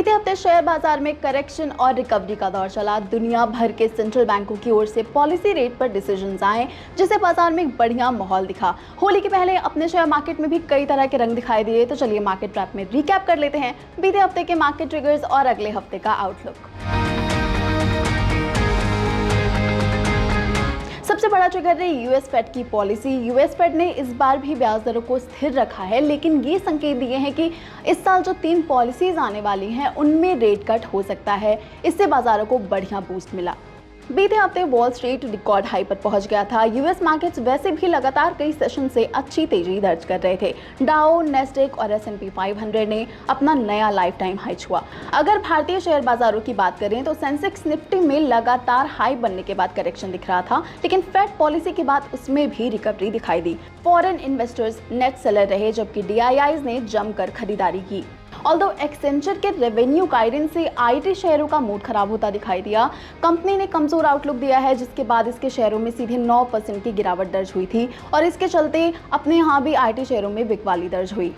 बीते हफ्ते शेयर बाजार में करेक्शन और रिकवरी का दौर चला। दुनिया भर के सेंट्रल बैंकों की ओर से पॉलिसी रेट पर डिसीजंस आए, जिससे बाजार में एक बढ़िया माहौल दिखा। होली के पहले अपने शेयर मार्केट में भी कई तरह के रंग दिखाई दिए। तो चलिए मार्केट रैप में रिकैप कर लेते हैं बीते हफ्ते के मार्केट ट्रिगर्स और अगले हफ्ते का आउटलुक। सबसे बड़ा ट्रिगर है यूएस फेड की पॉलिसी। यूएस फेड ने इस बार भी ब्याज दरों को स्थिर रखा है, लेकिन ये संकेत दिए हैं कि इस साल जो 3 पॉलिसीज आने वाली हैं उनमें रेट कट हो सकता है। इससे बाजारों को बढ़िया बूस्ट मिला। बीते हफ्ते वॉल स्ट्रीट रिकॉर्ड हाई पर पहुंच गया था। यूएस मार्केट्स वैसे भी लगातार कई सेशन से अच्छी तेजी दर्ज कर रहे थे। डाउ, नेस्डेक और S&P 500 ने अपना नया लाइफ टाइम हाई छुआ। अगर भारतीय शेयर बाजारों की बात करें तो सेंसेक्स निफ्टी में लगातार हाई बनने के बाद करेक्शन दिख रहा था, लेकिन फेड पॉलिसी के बाद उसमें भी रिकवरी दिखाई दी। फॉरेन इन्वेस्टर्स नेट सेलर रहे, जबकि DIIs ने जमकर खरीदारी की। ऑल्दो एक्सेंचर के रेवेन्यू गाइडेंस से IT शेयरों का मूड खराब होता दिखाई दिया। कंपनी ने कमजोर आउटलुक दिया है, जिसके बाद इसके शेयरों में सीधे 9% की गिरावट दर्ज हुई थी और इसके चलते अपने यहाँ भी IT शेयरों में बिकवाली दर्ज हुई।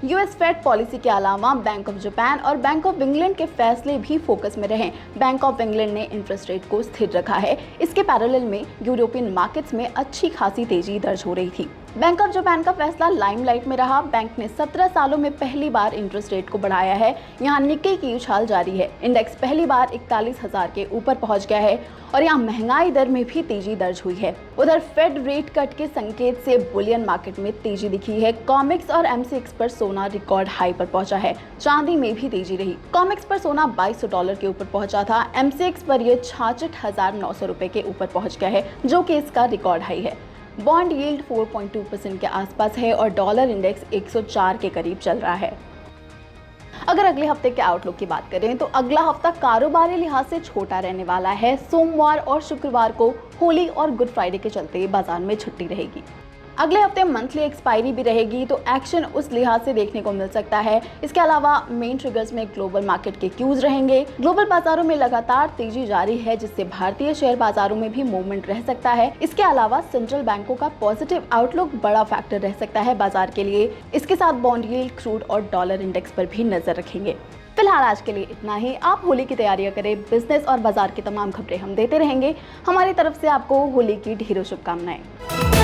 यूएस फेड पॉलिसी के अलावा बैंक ऑफ जापान और बैंक ऑफ इंग्लैंड के फैसले भी फोकस में रहे। बैंक ऑफ इंग्लैंड ने इंटरेस्ट रेट को स्थिर रखा है। इसके पैरेलल में यूरोपियन मार्केट्स में अच्छी खासी तेजी दर्ज हो रही थी। बैंक ऑफ जापान का फैसला लाइमलाइट में रहा। बैंक ने 17 सालों में पहली बार इंटरेस्ट रेट को बढ़ाया है। यहाँ निक्की की उछाल जारी है। इंडेक्स पहली बार 41,000 के ऊपर पहुंच गया है और यहाँ महंगाई दर में भी तेजी दर्ज हुई है। उधर फेड रेट कट के संकेत से बुलियन मार्केट में तेजी दिखी है। कॉमिक्स और MCX पर सोना रिकॉर्ड हाई पर पहुंचा है। चांदी में भी तेजी रही। कॉमिक्स पर सोना $2200 के ऊपर पहुंचा था। MCX पर यह 66,900 रुपए के ऊपर पहुंच गया है, जो कि इसका रिकॉर्ड हाई है। बॉन्ड यील्ड 4.2% के आसपास है और डॉलर इंडेक्स 104 के करीब चल रहा है। अगर अगले हफ्ते के आउटलुक की बात करें तो अगला हफ्ता कारोबारी लिहाज से छोटा रहने वाला है। सोमवार और शुक्रवार को होली और गुड फ्राइडे के चलते बाजार में छुट्टी रहेगी। अगले हफ्ते मंथली एक्सपायरी भी रहेगी, तो एक्शन उस लिहाज से देखने को मिल सकता है। इसके अलावा मेन ट्रिगर्स में ग्लोबल मार्केट के क्यूज रहेंगे। ग्लोबल बाजारों में लगातार तेजी जारी है, जिससे भारतीय शेयर बाजारों में भी मूवमेंट रह सकता है। इसके अलावा सेंट्रल बैंकों का पॉजिटिव आउटलुक बड़ा फैक्टर रह सकता है बाजार के लिए। इसके साथ बॉन्ड यील्ड, क्रूड और डॉलर इंडेक्स पर भी नजर रखेंगे। फिलहाल आज के लिए इतना ही। आप होली की तैयारियां करें। बिजनेस और बाजार की तमाम खबरें हम देते रहेंगे। हमारी तरफ से आपको होली की ढेरों शुभकामनाएं।